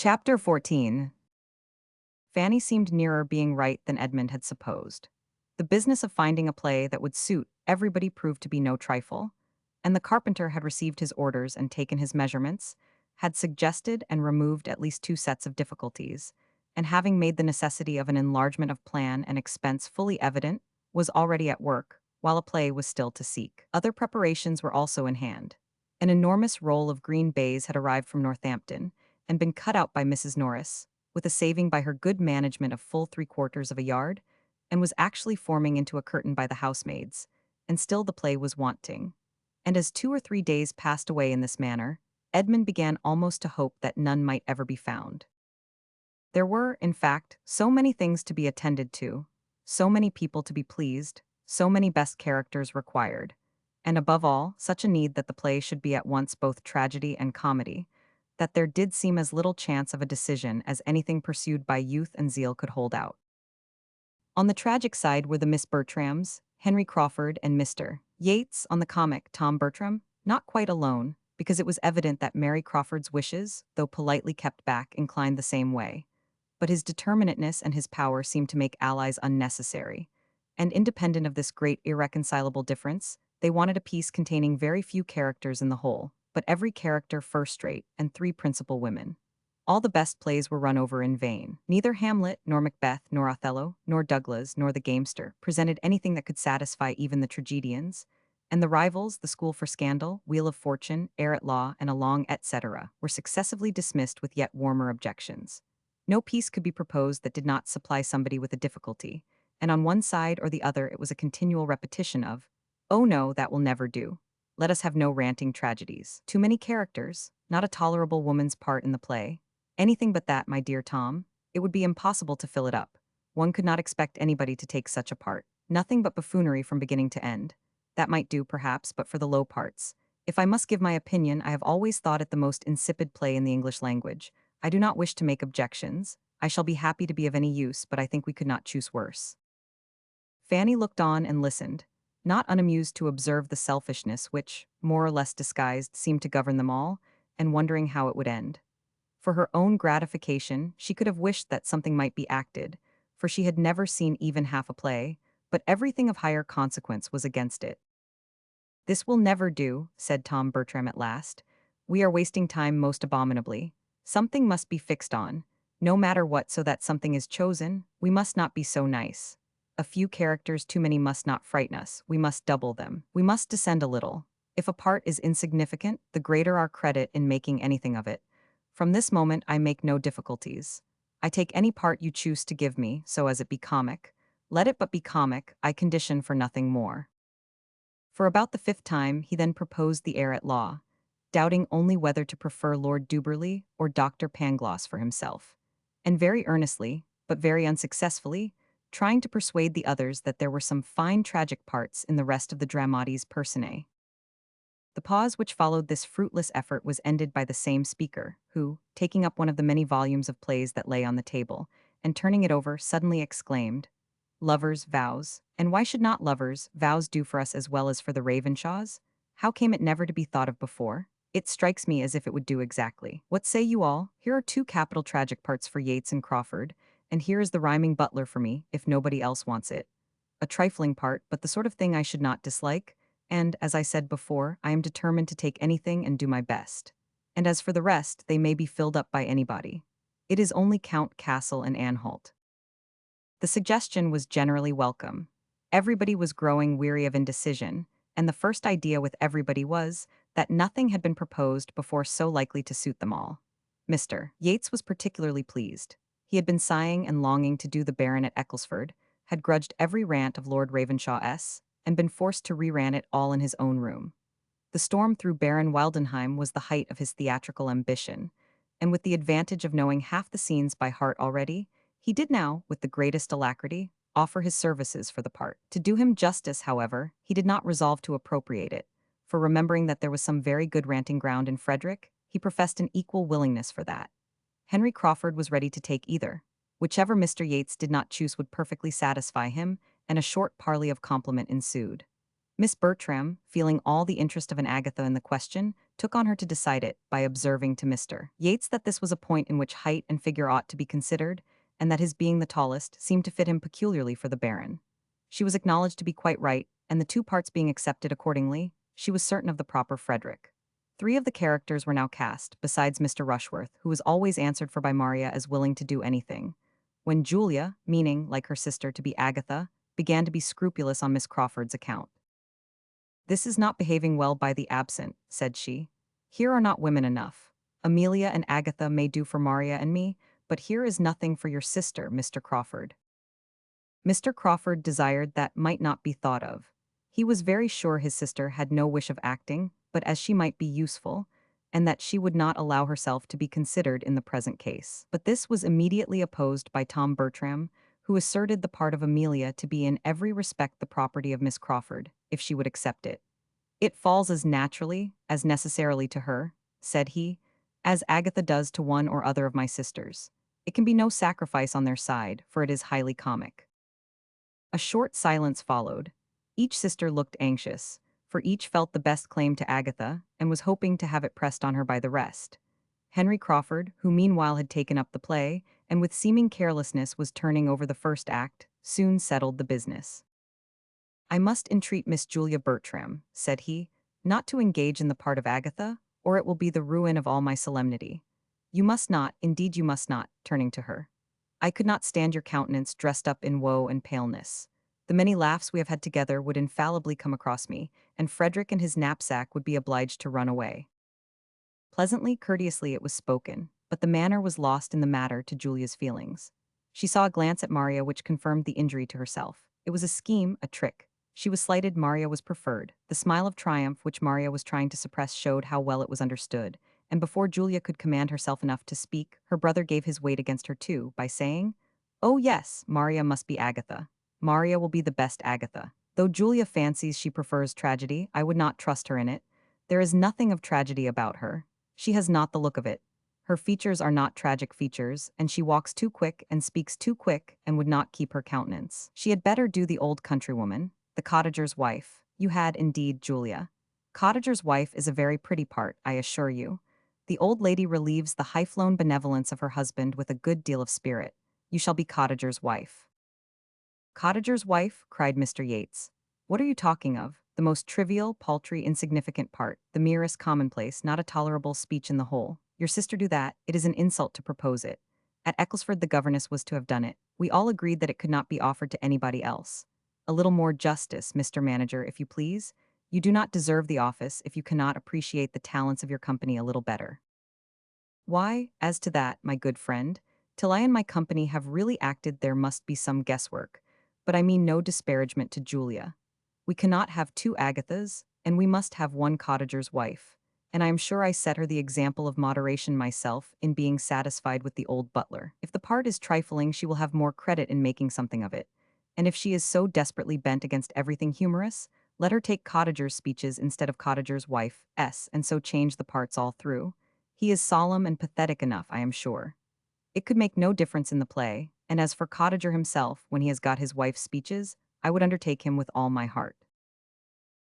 Chapter 14. Fanny seemed nearer being right than Edmund had supposed. The business of finding a play that would suit everybody proved to be no trifle, and the carpenter had received his orders and taken his measurements, had suggested and removed at least two sets of difficulties, and having made the necessity of an enlargement of plan and expense fully evident, was already at work, while a play was still to seek. Other preparations were also in hand. An enormous roll of green baize had arrived from Northampton, and been cut out by Mrs. Norris, with a saving by her good management of full 3/4 of a yard, and was actually forming into a curtain by the housemaids, and still the play was wanting. And as 2 or 3 days passed away in this manner, Edmund began almost to hope that none might ever be found. There were, in fact, so many things to be attended to, so many people to be pleased, so many best characters required, and above all, such a need that the play should be at once both tragedy and comedy, that there did seem as little chance of a decision as anything pursued by youth and zeal could hold out. On the tragic side were the Miss Bertrams, Henry Crawford, and Mr. Yates; on the comic, Tom Bertram, not quite alone, because it was evident that Mary Crawford's wishes, though politely kept back, inclined the same way. But his determinateness and his power seemed to make allies unnecessary, and independent of this great irreconcilable difference, they wanted a piece containing very few characters in the whole, but every character first-rate, and 3 principal women. All the best plays were run over in vain. Neither Hamlet, nor Macbeth, nor Othello, nor Douglas, nor the Gamester presented anything that could satisfy even the tragedians, and the rivals, the School for Scandal, Wheel of Fortune, Heir at Law, and Along, etc., were successively dismissed with yet warmer objections. No piece could be proposed that did not supply somebody with a difficulty, and on one side or the other it was a continual repetition of, "Oh no, that will never do. Let us have no ranting tragedies. Too many characters, not a tolerable woman's part in the play. Anything but that, my dear Tom. It would be impossible to fill it up. One could not expect anybody to take such a part. Nothing but buffoonery from beginning to end. That might do, perhaps, but for the low parts. If I must give my opinion, I have always thought it the most insipid play in the English language. I do not wish to make objections. I shall be happy to be of any use, but I think we could not choose worse." Fanny looked on and listened, not unamused to observe the selfishness which, more or less disguised, seemed to govern them all, and wondering how it would end. For her own gratification, she could have wished that something might be acted, for she had never seen even half a play, but everything of higher consequence was against it. "This will never do," said Tom Bertram at last. "We are wasting time most abominably. Something must be fixed on, no matter what, so that something is chosen. We must not be so nice. A few characters too many must not frighten us. We must double them. We must descend a little. If a part is insignificant, the greater our credit in making anything of it. From this moment I make no difficulties. I take any part you choose to give me, so as it be comic. Let it but be comic, I condition for nothing more." For about the 5th time he then proposed the Heir at Law, doubting only whether to prefer Lord Duberly or Dr. Pangloss for himself, and very earnestly, but very unsuccessfully, trying to persuade the others that there were some fine tragic parts in the rest of the dramatis personae. The pause which followed this fruitless effort was ended by the same speaker, who, taking up one of the many volumes of plays that lay on the table, and turning it over, suddenly exclaimed, "Lovers' Vows, and why should not lovers' vows do for us as well as for the Ravenshaws? How came it never to be thought of before? It strikes me as if it would do exactly. What say you all? Here are 2 capital tragic parts for Yates and Crawford, and here is the rhyming butler for me, if nobody else wants it. A trifling part, but the sort of thing I should not dislike, and, as I said before, I am determined to take anything and do my best. And as for the rest, they may be filled up by anybody. It is only Count Castle and Anhalt." The suggestion was generally welcome. Everybody was growing weary of indecision, and the first idea with everybody was that nothing had been proposed before so likely to suit them all. Mr. Yates was particularly pleased. He had been sighing and longing to do the Baron at Ecclesford, had grudged every rant of Lord Ravenshaw, and been forced to re-ran it all in his own room. The storm through Baron Wildenheim was the height of his theatrical ambition, and with the advantage of knowing half the scenes by heart already, he did now, with the greatest alacrity, offer his services for the part. To do him justice, however, he did not resolve to appropriate it, for remembering that there was some very good ranting ground in Frederick, he professed an equal willingness for that. Henry Crawford was ready to take either. Whichever Mr. Yates did not choose would perfectly satisfy him, and a short parley of compliment ensued. Miss Bertram, feeling all the interest of an Agatha in the question, took on her to decide it by observing to Mr. Yates that this was a point in which height and figure ought to be considered, and that his being the tallest seemed to fit him peculiarly for the Baron. She was acknowledged to be quite right, and the two parts being accepted accordingly, she was certain of the proper Frederick. Three of the characters were now cast, besides Mr. Rushworth, who was always answered for by Maria as willing to do anything. When Julia, meaning, like her sister, to be Agatha, began to be scrupulous on Miss Crawford's account. "This is not behaving well by the absent," said she. "Here are not women enough. Amelia and Agatha may do for Maria and me, but here is nothing for your sister, Mr. Crawford." Mr. Crawford desired that might not be thought of. He was very sure his sister had no wish of acting, but as she might be useful, and that she would not allow herself to be considered in the present case. But this was immediately opposed by Tom Bertram, who asserted the part of Amelia to be in every respect the property of Miss Crawford, if she would accept it. "It falls as naturally, as necessarily to her," said he, "as Agatha does to one or other of my sisters. It can be no sacrifice on their side, for it is highly comic." A short silence followed. Each sister looked anxious, for each felt the best claim to Agatha, and was hoping to have it pressed on her by the rest. Henry Crawford, who meanwhile had taken up the play, and with seeming carelessness was turning over the first act, soon settled the business. "I must entreat Miss Julia Bertram," said he, "not to engage in the part of Agatha, or it will be the ruin of all my solemnity. You must not, indeed you must not," turning to her. "I could not stand your countenance dressed up in woe and paleness. The many laughs we have had together would infallibly come across me, and Frederick and his knapsack would be obliged to run away." Pleasantly, courteously it was spoken, but the manner was lost in the matter to Julia's feelings. She saw a glance at Maria which confirmed the injury to herself. It was a scheme, a trick. She was slighted, Maria was preferred. The smile of triumph which Maria was trying to suppress showed how well it was understood, and before Julia could command herself enough to speak, her brother gave his weight against her too, by saying, "Oh yes, Maria must be Agatha. Maria will be the best Agatha. Though Julia fancies she prefers tragedy, I would not trust her in it. There is nothing of tragedy about her. She has not the look of it. Her features are not tragic features, and she walks too quick and speaks too quick and would not keep her countenance. She had better do the old countrywoman, the cottager's wife. You had, indeed, Julia. Cottager's wife is a very pretty part, I assure you. The old lady relieves the high-flown benevolence of her husband with a good deal of spirit. You shall be cottager's wife." "Cottager's wife?" cried Mr. Yates. "What are you talking of? The most trivial, paltry, insignificant part, the merest commonplace, not a tolerable speech in the whole. Your sister do that, it is an insult to propose it. At Ecclesford the governess was to have done it. We all agreed that it could not be offered to anybody else. A little more justice, Mr. Manager, if you please. You do not deserve the office if you cannot appreciate the talents of your company a little better." "Why, as to that, my good friend, till I and my company have really acted there must be some guesswork, but I mean no disparagement to Julia. We cannot have two Agathas, and we must have one cottager's wife, and I am sure I set her the example of moderation myself in being satisfied with the old butler. If the part is trifling, she will have more credit in making something of it, and if she is so desperately bent against everything humorous, let her take cottager's speeches instead of cottager's wife, and so change the parts all through. He is solemn and pathetic enough, I am sure. It could make no difference in the play, and as for Cottager himself, when he has got his wife's speeches, I would undertake him with all my heart."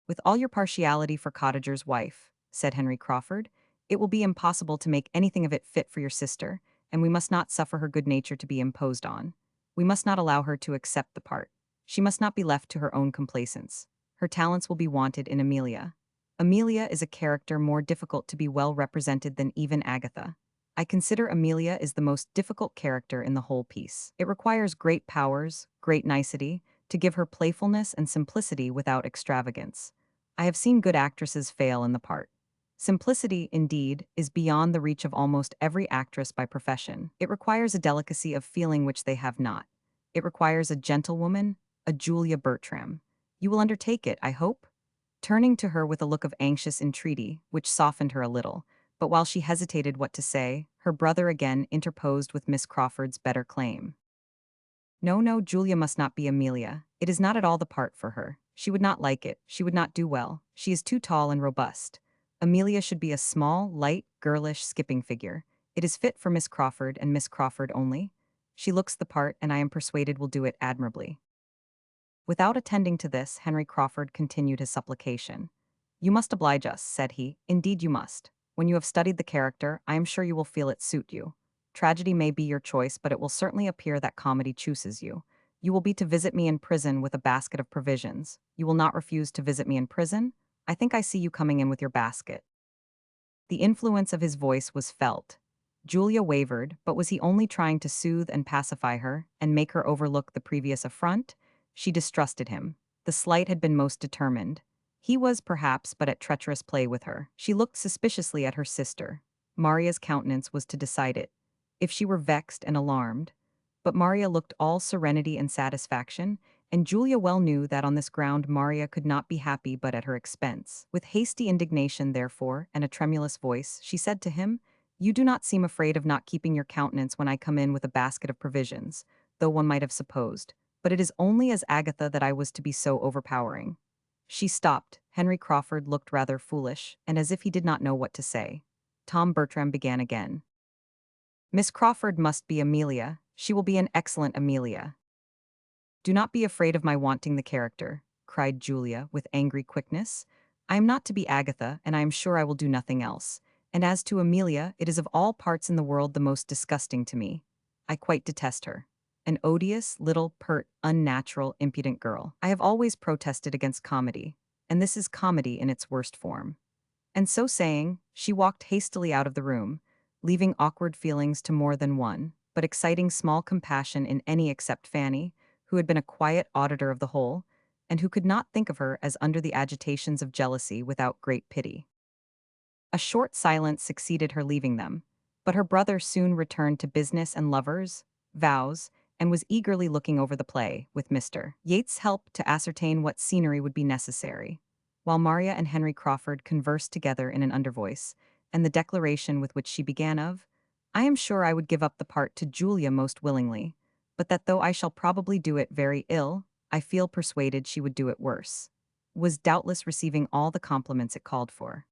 "With all your partiality for Cottager's wife," said Henry Crawford, "it will be impossible to make anything of it fit for your sister, and we must not suffer her good nature to be imposed on. We must not allow her to accept the part. She must not be left to her own complacence. Her talents will be wanted in Amelia. Amelia is a character more difficult to be well represented than even Agatha. I consider Amelia is the most difficult character in the whole piece. It requires great powers, great nicety, to give her playfulness and simplicity without extravagance. I have seen good actresses fail in the part. Simplicity, indeed, is beyond the reach of almost every actress by profession. It requires a delicacy of feeling which they have not. It requires a gentlewoman, a Julia Bertram. You will undertake it, I hope?" Turning to her with a look of anxious entreaty, which softened her a little, but while she hesitated what to say, her brother again interposed with Miss Crawford's better claim. "No, no, Julia must not be Amelia. It is not at all the part for her. She would not like it. She would not do well. She is too tall and robust. Amelia should be a small, light, girlish, skipping figure. It is fit for Miss Crawford and Miss Crawford only. She looks the part, and I am persuaded will do it admirably." Without attending to this, Henry Crawford continued his supplication. "You must oblige us," said he. "Indeed you must. When you have studied the character, I am sure you will feel it suit you. Tragedy may be your choice, but it will certainly appear that comedy chooses you. You will be to visit me in prison with a basket of provisions. You will not refuse to visit me in prison? I think I see you coming in with your basket." The influence of his voice was felt. Julia wavered, but was he only trying to soothe and pacify her, and make her overlook the previous affront? She distrusted him. The slight had been most determined. He was, perhaps, but at treacherous play with her. She looked suspiciously at her sister. Maria's countenance was to decide it. If she were vexed and alarmed. But Maria looked all serenity and satisfaction, and Julia well knew that on this ground Maria could not be happy but at her expense. With hasty indignation, therefore, and a tremulous voice, she said to him, "You do not seem afraid of not keeping your countenance when I come in with a basket of provisions, though one might have supposed. But it is only as Agatha that I was to be so overpowering." She stopped. Henry Crawford looked rather foolish, and as if he did not know what to say. Tom Bertram began again. "Miss Crawford must be Amelia. She will be an excellent Amelia." "Do not be afraid of my wanting the character," cried Julia, with angry quickness. "I am not to be Agatha, and I am sure I will do nothing else. And as to Amelia, it is of all parts in the world the most disgusting to me. I quite detest her. An odious, little, pert, unnatural, impudent girl. I have always protested against comedy, and this is comedy in its worst form." And so saying, she walked hastily out of the room, leaving awkward feelings to more than one, but exciting small compassion in any except Fanny, who had been a quiet auditor of the whole, and who could not think of her as under the agitations of jealousy without great pity. A short silence succeeded her leaving them, but her brother soon returned to business and lovers, vows, and was eagerly looking over the play, with Mr. Yates' help to ascertain what scenery would be necessary, while Maria and Henry Crawford conversed together in an undervoice, and the declaration with which she began of, "I am sure I would give up the part to Julia most willingly, but that though I shall probably do it very ill, I feel persuaded she would do it worse," was doubtless receiving all the compliments it called for.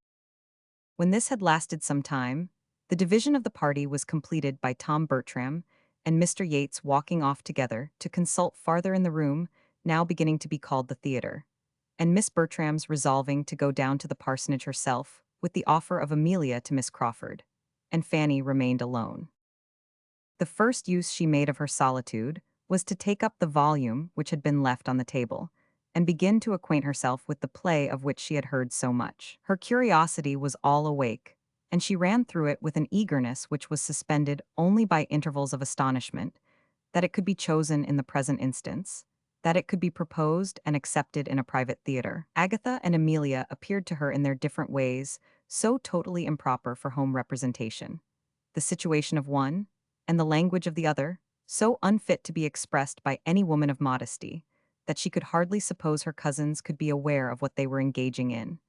When this had lasted some time, the division of the party was completed by Tom Bertram and Mr. Yates walking off together to consult farther in the room, now beginning to be called the theatre, and Miss Bertram's resolving to go down to the parsonage herself, with the offer of Amelia to Miss Crawford, and Fanny remained alone. The first use she made of her solitude was to take up the volume which had been left on the table, and begin to acquaint herself with the play of which she had heard so much. Her curiosity was all awake, and she ran through it with an eagerness which was suspended only by intervals of astonishment, that it could be chosen in the present instance, that it could be proposed and accepted in a private theatre. Agatha and Amelia appeared to her in their different ways so totally improper for home representation. The situation of one, and the language of the other, so unfit to be expressed by any woman of modesty, that she could hardly suppose her cousins could be aware of what they were engaging in,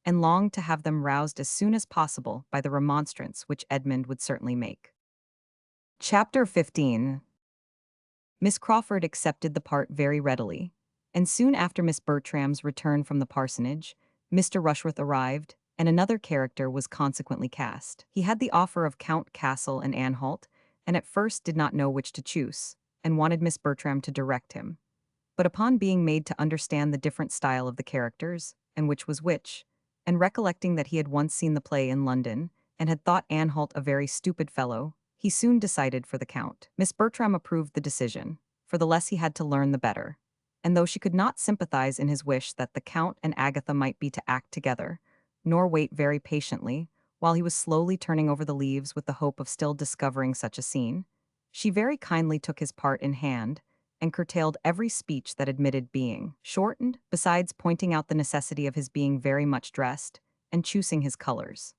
and longed to have them roused as soon as possible by the remonstrance which Edmund would certainly make. Chapter 15. Miss Crawford accepted the part very readily, and soon after Miss Bertram's return from the parsonage, Mr. Rushworth arrived, and another character was consequently cast. He had the offer of Count Castle and Anhalt, and at first did not know which to choose, and wanted Miss Bertram to direct him. But upon being made to understand the different style of the characters, and which was which, and recollecting that he had once seen the play in London, and had thought Anhalt a very stupid fellow, he soon decided for the Count. Miss Bertram approved the decision, for the less he had to learn the better, and though she could not sympathize in his wish that the Count and Agatha might be to act together, nor wait very patiently, while he was slowly turning over the leaves with the hope of still discovering such a scene, she very kindly took his part in hand, and curtailed every speech that admitted being shortened, besides pointing out the necessity of his being very much dressed, and choosing his colors.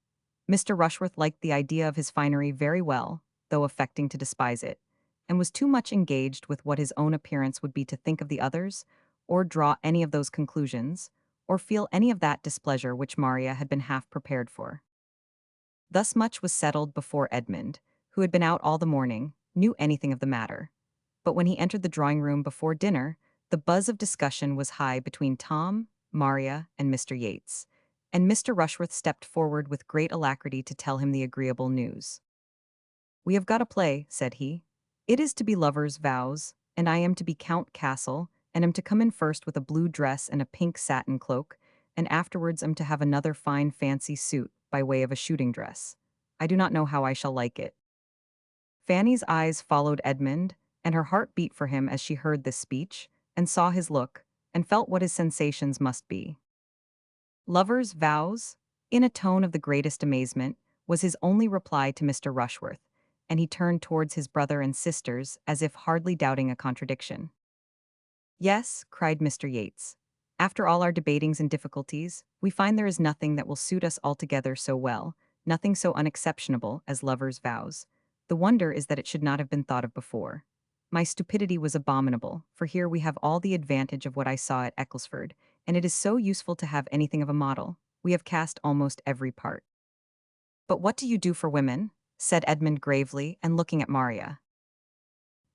Mr. Rushworth liked the idea of his finery very well, though affecting to despise it, and was too much engaged with what his own appearance would be to think of the others, or draw any of those conclusions, or feel any of that displeasure which Maria had been half prepared for. Thus much was settled before Edmund, who had been out all the morning, knew anything of the matter. But when he entered the drawing-room before dinner, the buzz of discussion was high between Tom, Maria, and Mr. Yates, and Mr. Rushworth stepped forward with great alacrity to tell him the agreeable news. "We have got a play," said he. "It is to be lovers' vows, and I am to be Count Castle, and am to come in first with a blue dress and a pink satin cloak, and afterwards am to have another fine fancy suit by way of a shooting dress. I do not know how I shall like it." Fanny's eyes followed Edmund, and her heart beat for him as she heard this speech, and saw his look, and felt what his sensations must be. "Lovers' vows?" in a tone of the greatest amazement, was his only reply to Mr. Rushworth, and he turned towards his brother and sisters as if hardly doubting a contradiction. "Yes," cried Mr. Yates. "After all our debatings and difficulties, we find there is nothing that will suit us altogether so well, nothing so unexceptionable as lovers' vows. The wonder is that it should not have been thought of before. My stupidity was abominable, for here we have all the advantage of what I saw at Ecclesford, and it is so useful to have anything of a model. We have cast almost every part." "But what do you do for women?" said Edmund gravely and looking at Maria.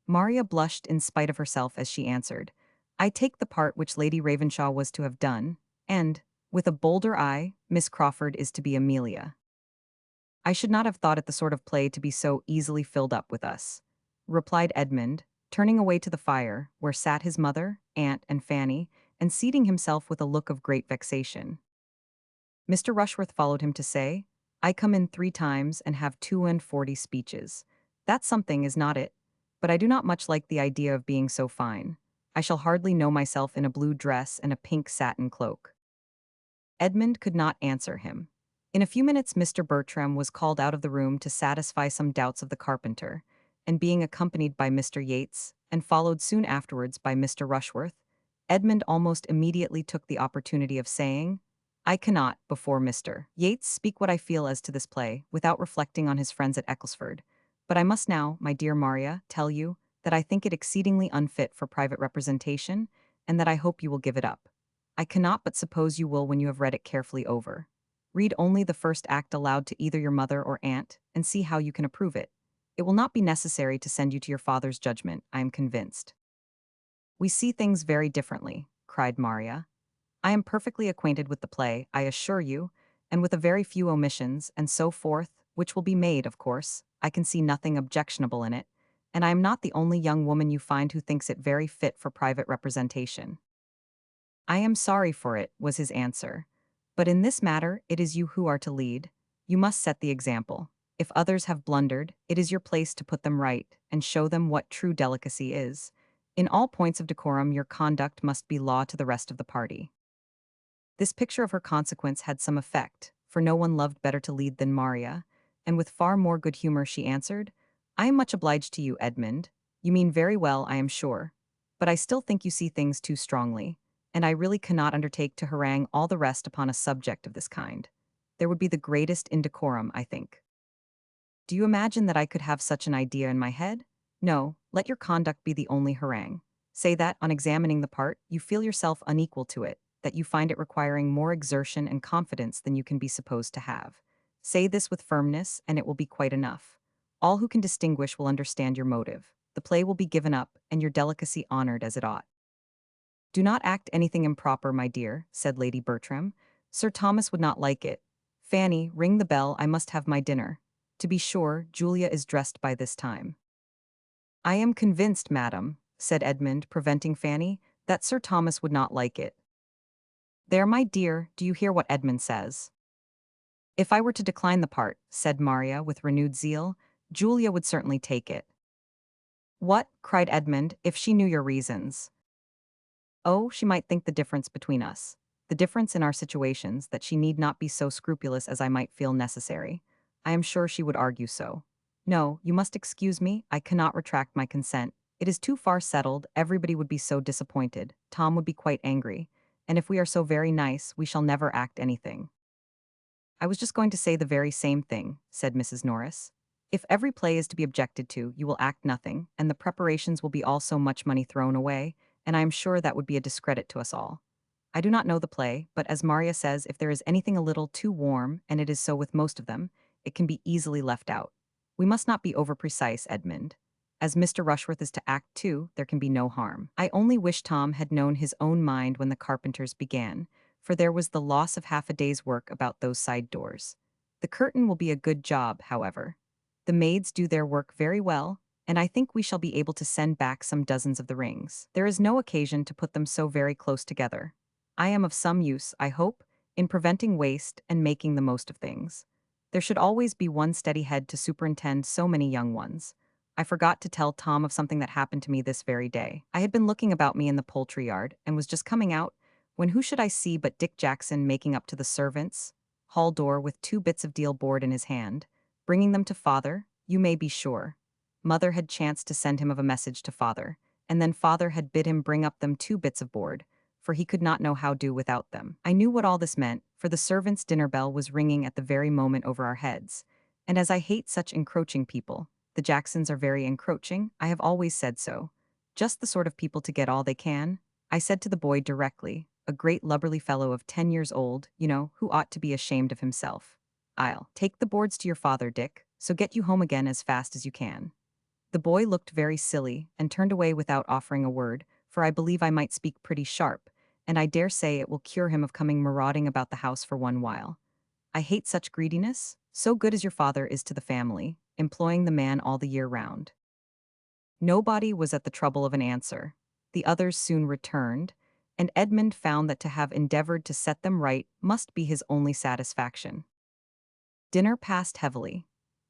Maria blushed in spite of herself as she answered, "I take the part which Lady Ravenshaw was to have done, and, with a bolder eye, Miss Crawford is to be Amelia." "I should not have thought it the sort of play to be so easily filled up with us," replied Edmund, turning away to the fire, where sat his mother, aunt, and Fanny, and seating himself with a look of great vexation. Mr. Rushworth followed him to say, "I come in 3 times and have 42 speeches. That's something, is not it? But I do not much like the idea of being so fine. I shall hardly know myself in a blue dress and a pink satin cloak." Edmund could not answer him. In a few minutes Mr. Bertram was called out of the room to satisfy some doubts of the carpenter, and being accompanied by Mr. Yates, and followed soon afterwards by Mr. Rushworth, Edmund almost immediately took the opportunity of saying, "I cannot, before Mr. Yates, speak what I feel as to this play, without reflecting on his friends at Ecclesford. But I must now, my dear Maria, tell you that I think it exceedingly unfit for private representation, and that I hope you will give it up. I cannot but suppose you will when you have read it carefully over. Read only the first act aloud to either your mother or aunt, and see how you can approve it. It will not be necessary to send you to your father's judgment, I am convinced." "We see things very differently," cried Maria. "I am perfectly acquainted with the play, I assure you, and with a very few omissions, and so forth, which will be made, of course, I can see nothing objectionable in it, and I am not the only young woman you find who thinks it very fit for private representation." "I am sorry for it," was his answer. "But in this matter it is you who are to lead. You must set the example. If others have blundered, it is your place to put them right, and show them what true delicacy is. In all points of decorum your conduct must be law to the rest of the party." This picture of her consequence had some effect, for no one loved better to lead than Maria, and with far more good humor she answered, "I am much obliged to you, Edmund. You mean very well, I am sure. But I still think you see things too strongly, and I really cannot undertake to harangue all the rest upon a subject of this kind. There would be the greatest indecorum, I think. Do you imagine that I could have such an idea in my head? No, let your conduct be the only harangue. Say that, on examining the part, you feel yourself unequal to it, that you find it requiring more exertion and confidence than you can be supposed to have. Say this with firmness, and it will be quite enough. All who can distinguish will understand your motive. The play will be given up, and your delicacy honored as it ought." "Do not act anything improper, my dear," said Lady Bertram. "Sir Thomas would not like it. Fanny, ring the bell, I must have my dinner. To be sure, Julia is dressed by this time." "I am convinced, madam," said Edmund, preventing Fanny, "that Sir Thomas would not like it." "There, my dear, do you hear what Edmund says?" "If I were to decline the part," said Maria with renewed zeal, "Julia would certainly take it." "What?" cried Edmund, "if she knew your reasons?" "Oh, she might think the difference between us, the difference in our situations, that she need not be so scrupulous as I might feel necessary. I am sure she would argue so. No, you must excuse me, I cannot retract my consent. It is too far settled, everybody would be so disappointed, Tom would be quite angry, and if we are so very nice, we shall never act anything." "I was just going to say the very same thing," said Mrs. Norris. "If every play is to be objected to, you will act nothing, and the preparations will be all so much money thrown away, and I am sure that would be a discredit to us all. I do not know the play, but as Maria says, if there is anything a little too warm, and it is so with most of them, it can be easily left out. We must not be over-precise, Edmund. As Mr. Rushworth is to act too, there can be no harm. I only wish Tom had known his own mind when the carpenters began, for there was the loss of half a day's work about those side doors. The curtain will be a good job, however. The maids do their work very well, and I think we shall be able to send back some dozens of the rings. There is no occasion to put them so very close together. I am of some use, I hope, in preventing waste and making the most of things. There should always be one steady head to superintend so many young ones. I forgot to tell Tom of something that happened to me this very day. I had been looking about me in the poultry yard and was just coming out when who should I see but Dick Jackson making up to the servants' hall door with 2 bits of deal board in his hand, bringing them to father, you may be sure. Mother had chanced to send him of a message to father, and then father had bid him bring up them 2 bits of board, for he could not know how do without them. I knew what all this meant, for the servants' dinner bell was ringing at the very moment over our heads, and as I hate such encroaching people, the Jacksons are very encroaching, I have always said so. Just the sort of people to get all they can, I said to the boy directly, a great lubberly fellow of 10 years old, you know, who ought to be ashamed of himself. I'll take the boards to your father, Dick, so get you home again as fast as you can. The boy looked very silly and turned away without offering a word, for I believe I might speak pretty sharp, and I dare say it will cure him of coming marauding about the house for one while. I hate such greediness, so good as your father is to the family, employing the man all the year round. Nobody was at the trouble of an answer. The others soon returned, and Edmund found that to have endeavored to set them right must be his only satisfaction. Dinner passed heavily.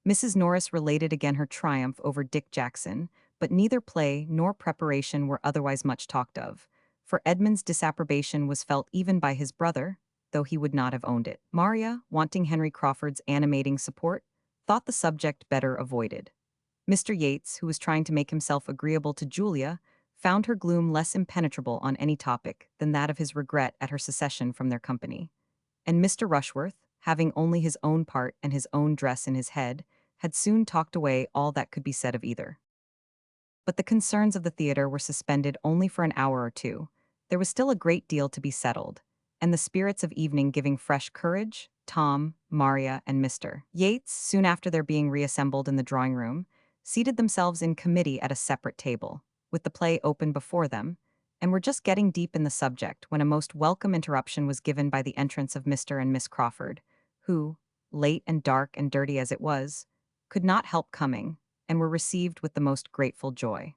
Mrs. Norris related again her triumph over Dick Jackson, but neither play nor preparation were otherwise much talked of, for Edmund's disapprobation was felt even by his brother, though he would not have owned it. Maria, wanting Henry Crawford's animating support, thought the subject better avoided. Mr. Yates, who was trying to make himself agreeable to Julia, found her gloom less impenetrable on any topic than that of his regret at her secession from their company. And Mr. Rushworth, having only his own part and his own dress in his head, had soon talked away all that could be said of either. But the concerns of the theatre were suspended only for an hour or two. There was still a great deal to be settled, and the spirits of evening giving fresh courage, Tom, Maria, and Mr. Yates, soon after their being reassembled in the drawing-room, seated themselves in committee at a separate table, with the play open before them, and were just getting deep in the subject when a most welcome interruption was given by the entrance of Mr. and Miss Crawford, who, late and dark and dirty as it was, could not help coming, and were received with the most grateful joy.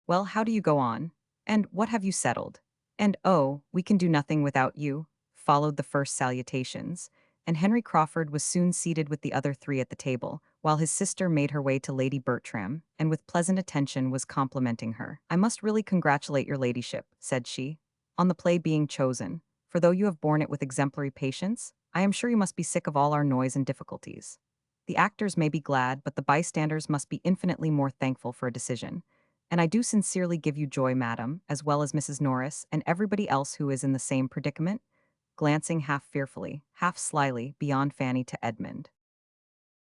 Well, how do you go on? And what have you settled? And oh, we can do nothing without you, followed the first salutations, and Henry Crawford was soon seated with the other 3 at the table, while his sister made her way to Lady Bertram, and with pleasant attention was complimenting her. I must really congratulate your ladyship, said she, on the play being chosen, for though you have borne it with exemplary patience, I am sure you must be sick of all our noise and difficulties. The actors may be glad, but the bystanders must be infinitely more thankful for a decision. And I do sincerely give you joy, madam, as well as Mrs. Norris and everybody else who is in the same predicament, glancing half fearfully, half slyly, beyond Fanny to Edmund.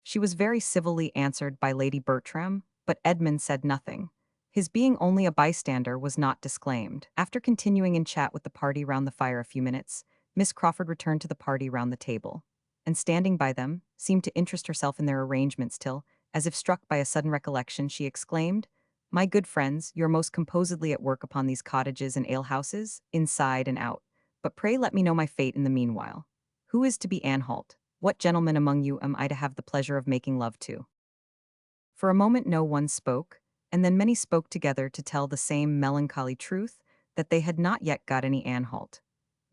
She was very civilly answered by Lady Bertram, but Edmund said nothing. His being only a bystander was not disclaimed. After continuing in chat with the party round the fire a few minutes, Miss Crawford returned to the party round the table, and standing by them, seemed to interest herself in their arrangements till, as if struck by a sudden recollection, she exclaimed, "My good friends, you are most composedly at work upon these cottages and alehouses, inside and out. But pray let me know my fate in the meanwhile. Who is to be Anne Holt? What gentleman among you am I to have the pleasure of making love to?" For a moment no one spoke, and then many spoke together to tell the same melancholy truth, that they had not yet got any Anne Holt.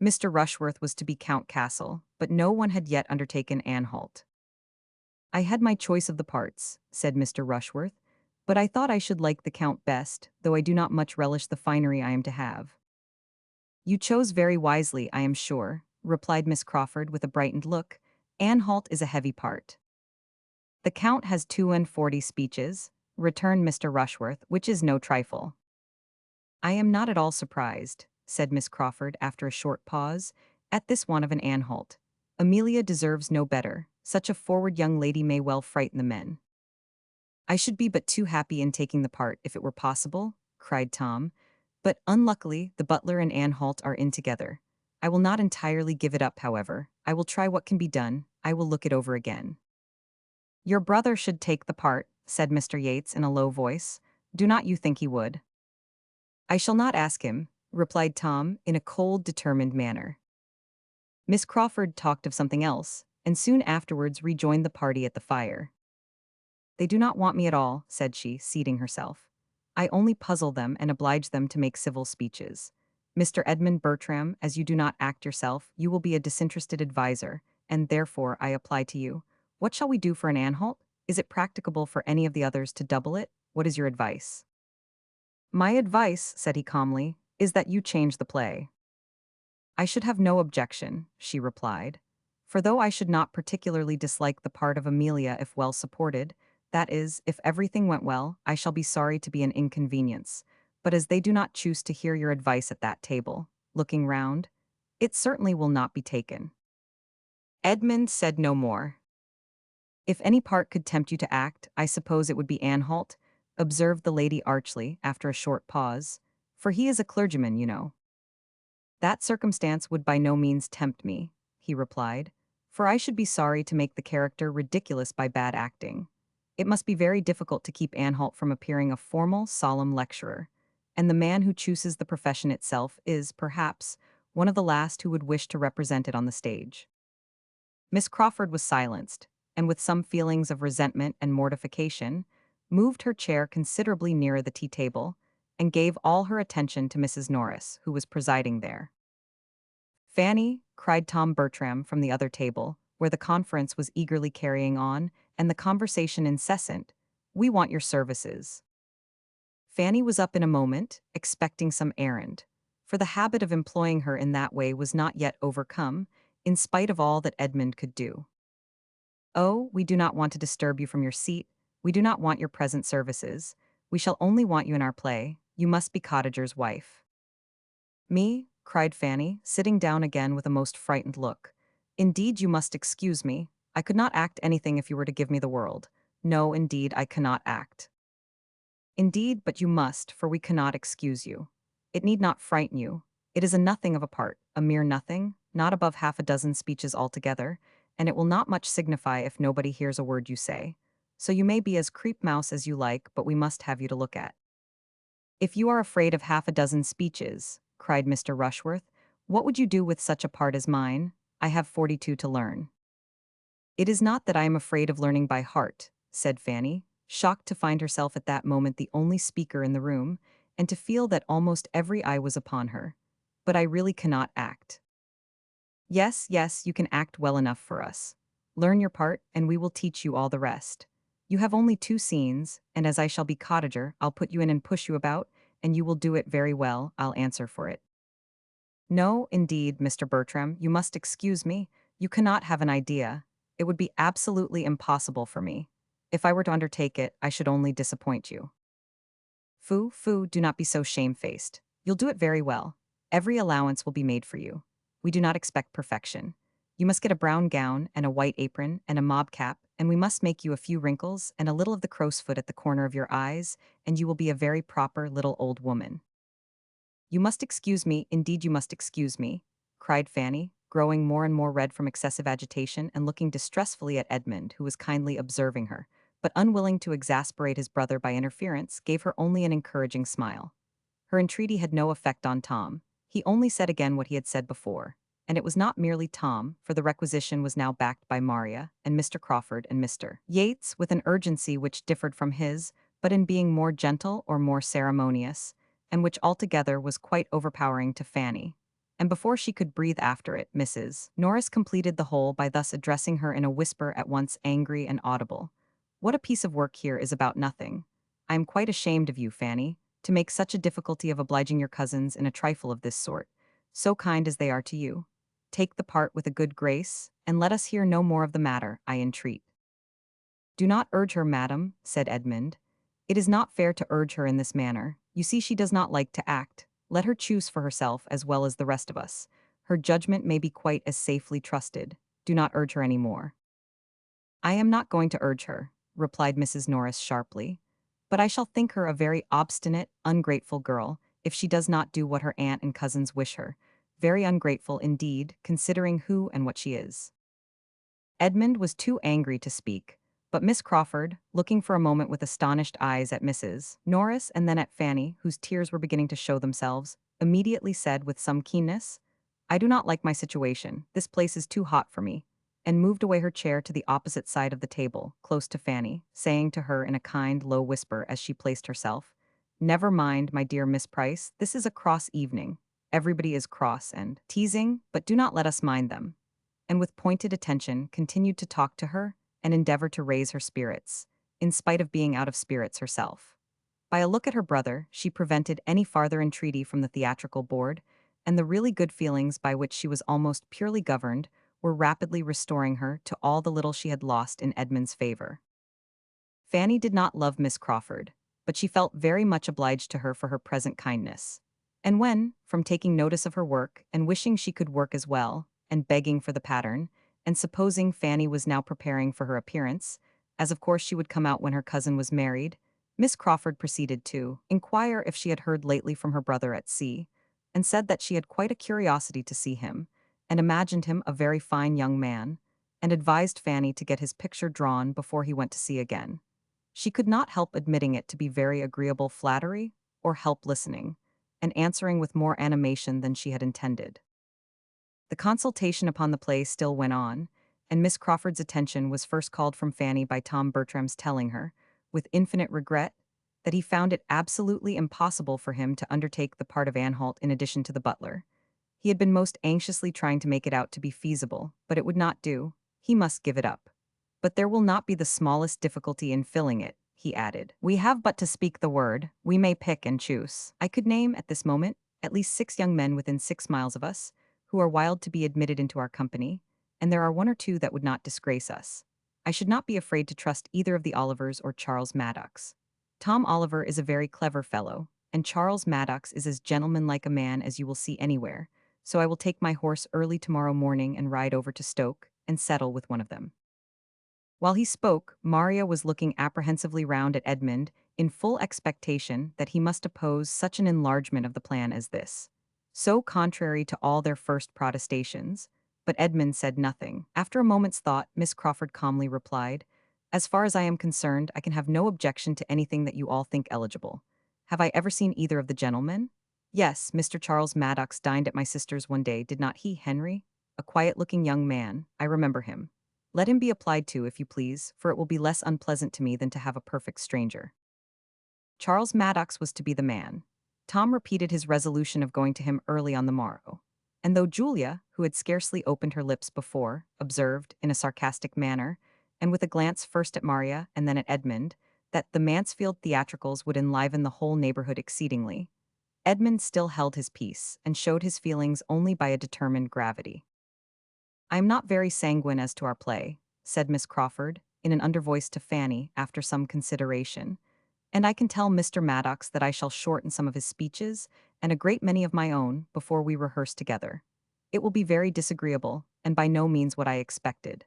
Mr. Rushworth was to be Count Castle, but no one had yet undertaken Anne Holt. "I had my choice of the parts," said Mr. Rushworth, "but I thought I should like the Count best, though I do not much relish the finery I am to have." "You chose very wisely, I am sure," replied Miss Crawford with a brightened look. "Anne Holt is a heavy part." "The Count has 42 speeches," returned Mr. Rushworth, "which is no trifle." "I am not at all surprised," said Miss Crawford after a short pause, "at this one of an Anne Holt. Amelia deserves no better. Such a forward young lady may well frighten the men." "I should be but too happy in taking the part, if it were possible," cried Tom. "But unluckily, the butler and Anne Holt are in together. I will not entirely give it up, however. I will try what can be done. I will look it over again." "Your brother should take the part," said Mr. Yates in a low voice. "Do not you think he would?" "I shall not ask him," replied Tom, in a cold, determined manner. Miss Crawford talked of something else, and soon afterwards rejoined the party at the fire. They do not want me at all, said she, seating herself. I only puzzle them and oblige them to make civil speeches. Mr. Edmund Bertram, as you do not act yourself, you will be a disinterested adviser, and therefore I apply to you. What shall we do for an anhalt? Is it practicable for any of the others to double it? What is your advice? My advice, said he calmly, is that you change the play. I should have no objection, she replied. For though I should not particularly dislike the part of Amelia if well supported, that is, if everything went well, I shall be sorry to be an inconvenience. But as they do not choose to hear your advice at that table, looking round, it certainly will not be taken. Edmund said no more. If any part could tempt you to act, I suppose it would be Anhalt, observed the lady archly, after a short pause, for he is a clergyman, you know. That circumstance would by no means tempt me, he replied, for I should be sorry to make the character ridiculous by bad acting. It must be very difficult to keep Anhalt from appearing a formal, solemn lecturer, and the man who chooses the profession itself is, perhaps, one of the last who would wish to represent it on the stage. Miss Crawford was silenced, and with some feelings of resentment and mortification, moved her chair considerably nearer the tea-table, and gave all her attention to Mrs. Norris, who was presiding there. Fanny, cried Tom Bertram from the other table, where the conference was eagerly carrying on, and the conversation incessant, we want your services. Fanny was up in a moment, expecting some errand, for the habit of employing her in that way was not yet overcome, in spite of all that Edmund could do. Oh, we do not want to disturb you from your seat, we do not want your present services, we shall only want you in our play, you must be cottager's wife. Me? Cried Fanny, sitting down again with a most frightened look. Indeed, you must excuse me. I could not act anything if you were to give me the world. No, indeed, I cannot act. Indeed, but you must, for we cannot excuse you. It need not frighten you. It is a nothing of a part, a mere nothing, not above half a dozen speeches altogether, and it will not much signify if nobody hears a word you say. So you may be as creep-mouse as you like, but we must have you to look at. If you are afraid of half a dozen speeches, cried Mr. Rushworth, what would you do with such a part as mine? I have 42 to learn. It is not that I am afraid of learning by heart, said Fanny, shocked to find herself at that moment the only speaker in the room, and to feel that almost every eye was upon her. But I really cannot act. Yes, yes, you can act well enough for us. Learn your part, and we will teach you all the rest. You have only 2 scenes, and as I shall be cottager, I'll put you in and push you about, and you will do it very well, I'll answer for it. No, indeed, Mr. Bertram, you must excuse me. You cannot have an idea. It would be absolutely impossible for me. If I were to undertake it, I should only disappoint you. Foo, foo, do not be so shamefaced. You'll do it very well. Every allowance will be made for you. We do not expect perfection. You must get a brown gown and a white apron and a mob cap, and we must make you a few wrinkles and a little of the crow's foot at the corner of your eyes, and you will be a very proper little old woman. You must excuse me, indeed you must excuse me, cried Fanny, growing more and more red from excessive agitation and looking distressfully at Edmund, who was kindly observing her, but unwilling to exasperate his brother by interference, gave her only an encouraging smile. Her entreaty had no effect on Tom. He only said again what he had said before, and it was not merely Tom, for the requisition was now backed by Maria, and Mr. Crawford and Mr. Yates, with an urgency which differed from his, but in being more gentle or more ceremonious, and which altogether was quite overpowering to Fanny. And before she could breathe after it, Mrs. Norris completed the whole by thus addressing her in a whisper at once angry and audible. What a piece of work here is about nothing. I am quite ashamed of you, Fanny, to make such a difficulty of obliging your cousins in a trifle of this sort, so kind as they are to you. Take the part with a good grace, and let us hear no more of the matter, I entreat. Do not urge her, madam, said Edmund. It is not fair to urge her in this manner. You see she does not like to act. Let her choose for herself as well as the rest of us. Her judgment may be quite as safely trusted. Do not urge her any more. I am not going to urge her, replied Mrs. Norris sharply, but I shall think her a very obstinate, ungrateful girl if she does not do what her aunt and cousins wish her. Very ungrateful indeed, considering who and what she is. Edmund was too angry to speak, but Miss Crawford, looking for a moment with astonished eyes at Mrs. Norris and then at Fanny, whose tears were beginning to show themselves, immediately said with some keenness, I do not like my situation. This place is too hot for me. and moved away her chair to the opposite side of the table, close to Fanny, saying to her in a kind, low whisper as she placed herself, "Never mind, my dear Miss Price, this is a cross evening. Everybody is cross and teasing, but do not let us mind them," and with pointed attention continued to talk to her and endeavor to raise her spirits, in spite of being out of spirits herself. By a look at her brother, she prevented any farther entreaty from the theatrical board, and the really good feelings by which she was almost purely governed were rapidly restoring her to all the little she had lost in Edmund's favor. Fanny did not love Miss Crawford, but she felt very much obliged to her for her present kindness. And when, from taking notice of her work, and wishing she could work as well, and begging for the pattern, and supposing Fanny was now preparing for her appearance, as of course she would come out when her cousin was married, Miss Crawford proceeded to inquire if she had heard lately from her brother at sea, and said that she had quite a curiosity to see him, and imagined him a very fine young man, and advised Fanny to get his picture drawn before he went to sea again. She could not help admitting it to be very agreeable flattery, or help listening, and answering with more animation than she had intended. The consultation upon the play still went on, and Miss Crawford's attention was first called from Fanny by Tom Bertram's telling her, with infinite regret, that he found it absolutely impossible for him to undertake the part of Anhalt in addition to the butler. He had been most anxiously trying to make it out to be feasible, but it would not do. He must give it up. "But there will not be the smallest difficulty in filling it," he added. "We have but to speak the word, we may pick and choose. I could name, at this moment, at least 6 young men within 6 miles of us, who are wild to be admitted into our company, and there are 1 or 2 that would not disgrace us. I should not be afraid to trust either of the Olivers or Charles Maddox. Tom Oliver is a very clever fellow, and Charles Maddox is as gentlemanlike a man as you will see anywhere, so I will take my horse early tomorrow morning and ride over to Stoke, and settle with one of them." While he spoke, Maria was looking apprehensively round at Edmund, in full expectation that he must oppose such an enlargement of the plan as this, so contrary to all their first protestations, but Edmund said nothing. After a moment's thought, Miss Crawford calmly replied, "As far as I am concerned, I can have no objection to anything that you all think eligible. Have I ever seen either of the gentlemen?" "Yes, Mr. Charles Maddox dined at my sister's one day, did not he, Henry? A quiet-looking young man, I remember him. Let him be applied to, if you please, for it will be less unpleasant to me than to have a perfect stranger." Charles Maddox was to be the man. Tom repeated his resolution of going to him early on the morrow. And though Julia, who had scarcely opened her lips before, observed, in a sarcastic manner, and with a glance first at Maria and then at Edmund, that the Mansfield theatricals would enliven the whole neighborhood exceedingly, Edmund still held his peace and showed his feelings only by a determined gravity. "I am not very sanguine as to our play," said Miss Crawford, in an undervoice to Fanny, after some consideration, "and I can tell Mr. Maddox that I shall shorten some of his speeches, and a great many of my own, before we rehearse together. It will be very disagreeable, and by no means what I expected."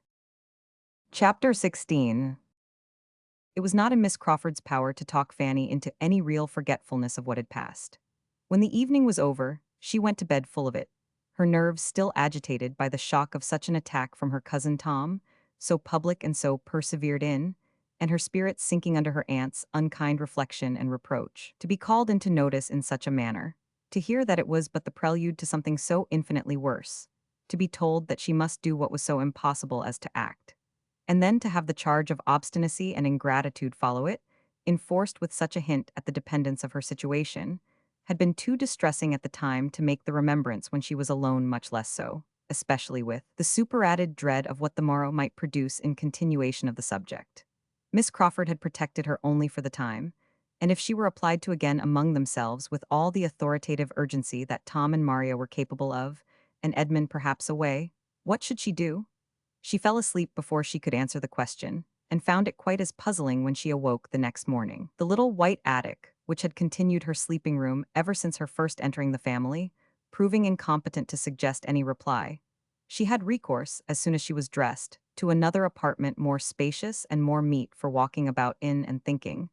Chapter 16. It was not in Miss Crawford's power to talk Fanny into any real forgetfulness of what had passed. When the evening was over, she went to bed full of it, her nerves still agitated by the shock of such an attack from her cousin Tom, so public and so persevered in, and her spirits sinking under her aunt's unkind reflection and reproach. To be called into notice in such a manner, to hear that it was but the prelude to something so infinitely worse, to be told that she must do what was so impossible as to act, and then to have the charge of obstinacy and ingratitude follow it, enforced with such a hint at the dependence of her situation, had been too distressing at the time to make the remembrance when she was alone much less so, especially with the superadded dread of what the morrow might produce in continuation of the subject. Miss Crawford had protected her only for the time, and if she were applied to again among themselves with all the authoritative urgency that Tom and Maria were capable of, and Edmund perhaps away, what should she do? She fell asleep before she could answer the question, and found it quite as puzzling when she awoke the next morning. The little white attic, which had continued her sleeping room ever since her first entering the family, proving incompetent to suggest any reply, she had recourse, as soon as she was dressed, to another apartment more spacious and more meet for walking about in and thinking,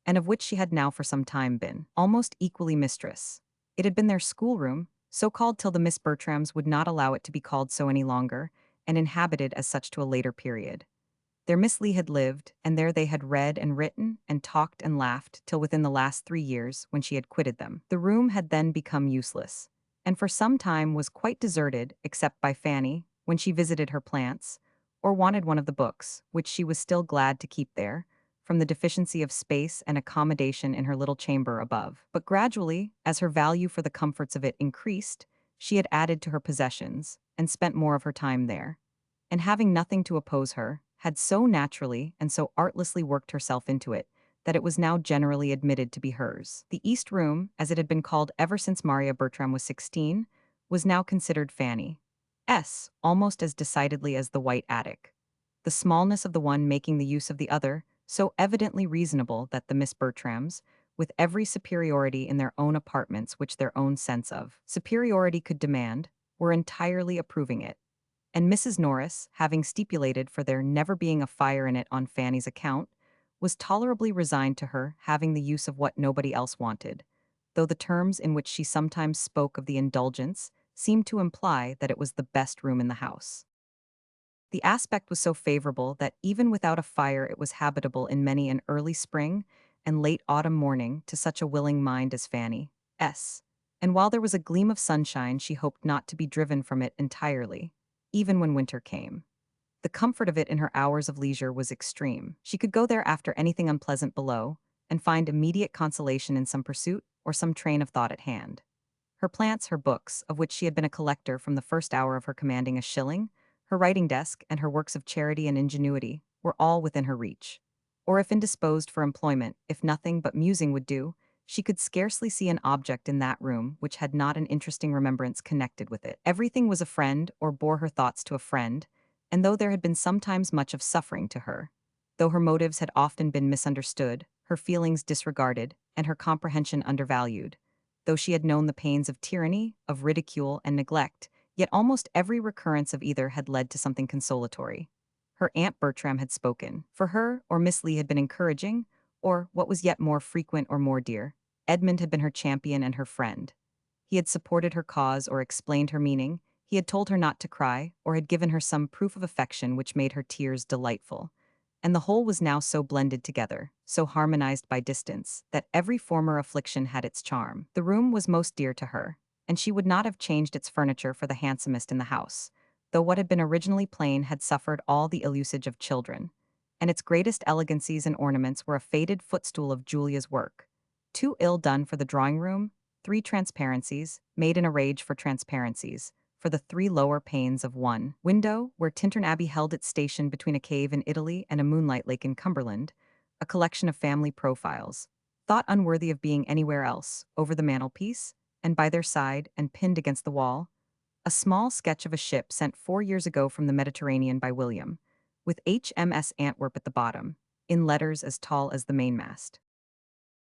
and of which she had now for some time been almost equally mistress. It had been their schoolroom, so called till the Miss Bertrams would not allow it to be called so any longer, and inhabited as such to a later period. There Miss Lee had lived, and there they had read and written, and talked and laughed, till within the last 3 years, when she had quitted them. The room had then become useless, and for some time was quite deserted, except by Fanny, when she visited her plants, or wanted one of the books, which she was still glad to keep there, from the deficiency of space and accommodation in her little chamber above. But gradually, as her value for the comforts of it increased, she had added to her possessions, and spent more of her time there. And having nothing to oppose her, had so naturally and so artlessly worked herself into it, that it was now generally admitted to be hers. The East Room, as it had been called ever since Maria Bertram was 16, was now considered Fanny's, almost as decidedly as the White Attic. The smallness of the one making the use of the other so evidently reasonable that the Miss Bertrams, with every superiority in their own apartments which their own sense of superiority could demand, were entirely approving it. And Mrs. Norris, having stipulated for there never being a fire in it on Fanny's account, was tolerably resigned to her having the use of what nobody else wanted, though the terms in which she sometimes spoke of the indulgence seemed to imply that it was the best room in the house. The aspect was so favorable that even without a fire it was habitable in many an early spring and late autumn morning to such a willing mind as Fanny's. And while there was a gleam of sunshine, she hoped not to be driven from it entirely, even when winter came. The comfort of it in her hours of leisure was extreme. She could go there after anything unpleasant below, and find immediate consolation in some pursuit or some train of thought at hand. Her plants, her books, of which she had been a collector from the first hour of her commanding a shilling, her writing desk, and her works of charity and ingenuity, were all within her reach. Or if indisposed for employment, if nothing but musing would do, she could scarcely see an object in that room which had not an interesting remembrance connected with it. Everything was a friend, or bore her thoughts to a friend, and though there had been sometimes much of suffering to her, though her motives had often been misunderstood, her feelings disregarded, and her comprehension undervalued, though she had known the pains of tyranny, of ridicule, and neglect, yet almost every recurrence of either had led to something consolatory. Her Aunt Bertram had spoken for her, or Miss Lee had been encouraging, or, what was yet more frequent or more dear, Edmund had been her champion and her friend. He had supported her cause or explained her meaning, he had told her not to cry, or had given her some proof of affection which made her tears delightful. And the whole was now so blended together, so harmonized by distance, that every former affliction had its charm. The room was most dear to her, and she would not have changed its furniture for the handsomest in the house, though what had been originally plain had suffered all the ill usage of children, and its greatest elegancies and ornaments were a faded footstool of Julia's work, too ill done for the drawing-room, 3 transparencies, made in a rage for transparencies, for the 3 lower panes of one window, where Tintern Abbey held its station between a cave in Italy and a moonlight lake in Cumberland, a collection of family profiles, thought unworthy of being anywhere else, over the mantelpiece, and by their side and pinned against the wall, a small sketch of a ship sent 4 years ago from the Mediterranean by William, with HMS Antwerp at the bottom, in letters as tall as the mainmast.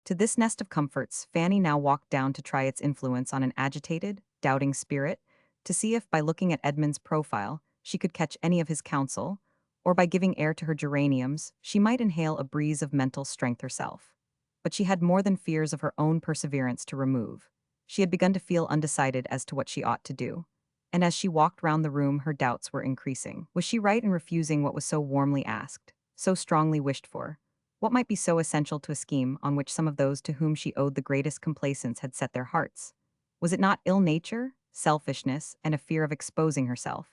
To this nest of comforts, Fanny now walked down to try its influence on an agitated, doubting spirit, to see if, by looking at Edmund's profile, she could catch any of his counsel, or by giving air to her geraniums, she might inhale a breeze of mental strength herself. But she had more than fears of her own perseverance to remove. She had begun to feel undecided as to what she ought to do. And as she walked round the room, her doubts were increasing. Was she right in refusing what was so warmly asked, so strongly wished for? What might be so essential to a scheme on which some of those to whom she owed the greatest complaisance had set their hearts? Was it not ill nature, selfishness, and a fear of exposing herself?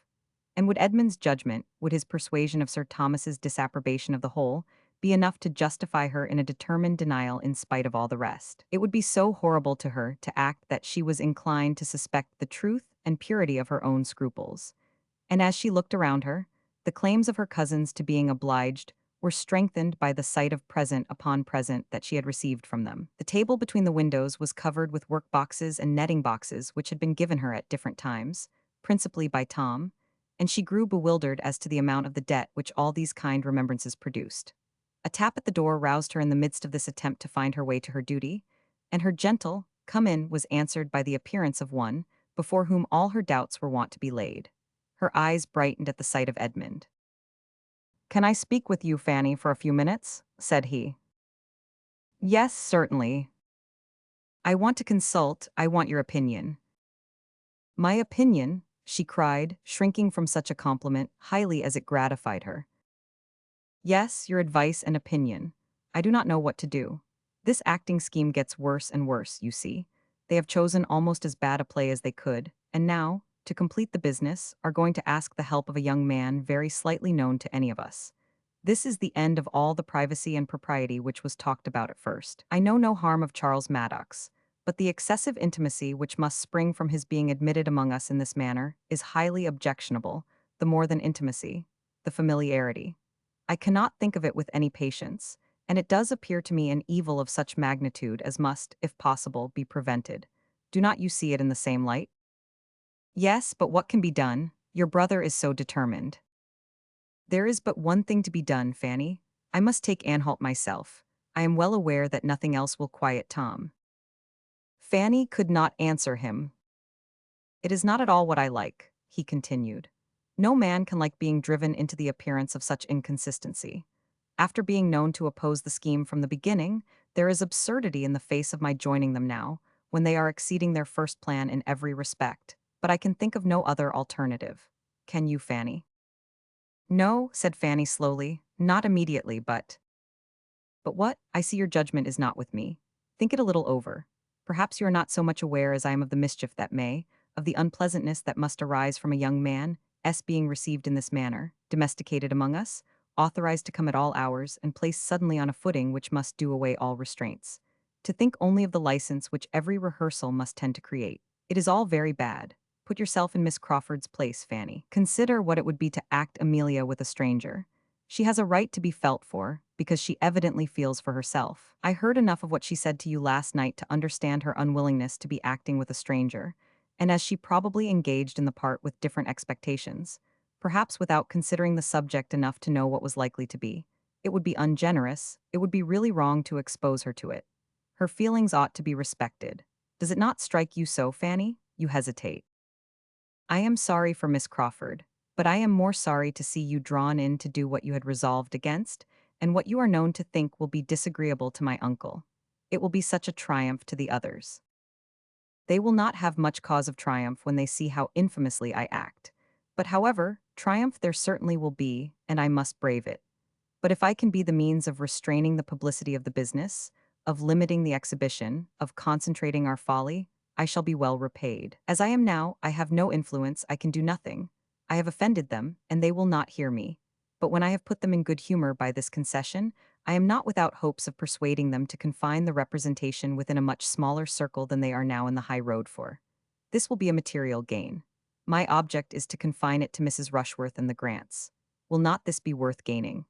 And would Edmund's judgment, would his persuasion of Sir Thomas's disapprobation of the whole, be enough to justify her in a determined denial in spite of all the rest? It would be so horrible to her to act that she was inclined to suspect the truth and purity of her own scruples. And as she looked around her, the claims of her cousins to being obliged were strengthened by the sight of present upon present that she had received from them. The table between the windows was covered with work boxes and netting boxes which had been given her at different times, principally by Tom, and she grew bewildered as to the amount of the debt which all these kind remembrances produced. A tap at the door roused her in the midst of this attempt to find her way to her duty, and her gentle "come in" was answered by the appearance of one before whom all her doubts were wont to be laid. Her eyes brightened at the sight of Edmund. "Can I speak with you, Fanny, for a few minutes?" said he. "Yes, certainly. I want to consult, I want your opinion." "My opinion?" she cried, shrinking from such a compliment, highly as it gratified her. "Yes, your advice and opinion. I do not know what to do. This acting scheme gets worse and worse, you see. They have chosen almost as bad a play as they could, and now, to complete the business, are going to ask the help of a young man very slightly known to any of us. This is the end of all the privacy and propriety which was talked about at first. I know no harm of Charles Maddox, but the excessive intimacy which must spring from his being admitted among us in this manner is highly objectionable, the more than intimacy, the familiarity. I cannot think of it with any patience, and it does appear to me an evil of such magnitude as must, if possible, be prevented. Do not you see it in the same light? Yes, but what can be done? Your brother is so determined. There is but one thing to be done, Fanny. I must take Anhalt myself. I am well aware that nothing else will quiet Tom. Fanny could not answer him. It is not at all what I like, he continued. No man can like being driven into the appearance of such inconsistency. After being known to oppose the scheme from the beginning, there is absurdity in the face of my joining them now, when they are exceeding their first plan in every respect. But I can think of no other alternative. Can you, Fanny? No, said Fanny slowly, not immediately, but what? I see your judgment is not with me. Think it a little over. Perhaps you are not so much aware as I am of the mischief that may, of the unpleasantness that must arise from a young man, being received in this manner, domesticated among us, authorized to come at all hours, and placed suddenly on a footing which must do away all restraints. To think only of the license which every rehearsal must tend to create. It is all very bad. Put yourself in Miss Crawford's place, Fanny. Consider what it would be to act Amelia with a stranger. She has a right to be felt for, because she evidently feels for herself. I heard enough of what she said to you last night to understand her unwillingness to be acting with a stranger, and as she probably engaged in the part with different expectations, perhaps without considering the subject enough to know what was likely to be, it would be ungenerous, it would be really wrong to expose her to it. Her feelings ought to be respected. Does it not strike you so, Fanny? You hesitate. I am sorry for Miss Crawford, but I am more sorry to see you drawn in to do what you had resolved against, and what you are known to think will be disagreeable to my uncle. It will be such a triumph to the others. They will not have much cause of triumph when they see how infamously I act. But however, triumph there certainly will be, and I must brave it. But if I can be the means of restraining the publicity of the business, of limiting the exhibition, of concentrating our folly, I shall be well repaid. As I am now, I have no influence, I can do nothing. I have offended them, and they will not hear me. But when I have put them in good humor by this concession, I am not without hopes of persuading them to confine the representation within a much smaller circle than they are now in the high road for. This will be a material gain. My object is to confine it to Mrs. Rushworth and the Grants. Will not this be worth gaining?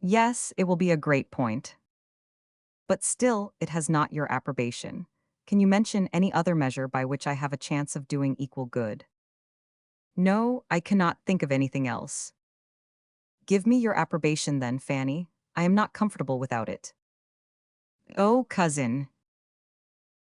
Yes, it will be a great point. But still, it has not your approbation. Can you mention any other measure by which I have a chance of doing equal good? No, I cannot think of anything else. Give me your approbation then, Fanny. I am not comfortable without it. Oh, cousin,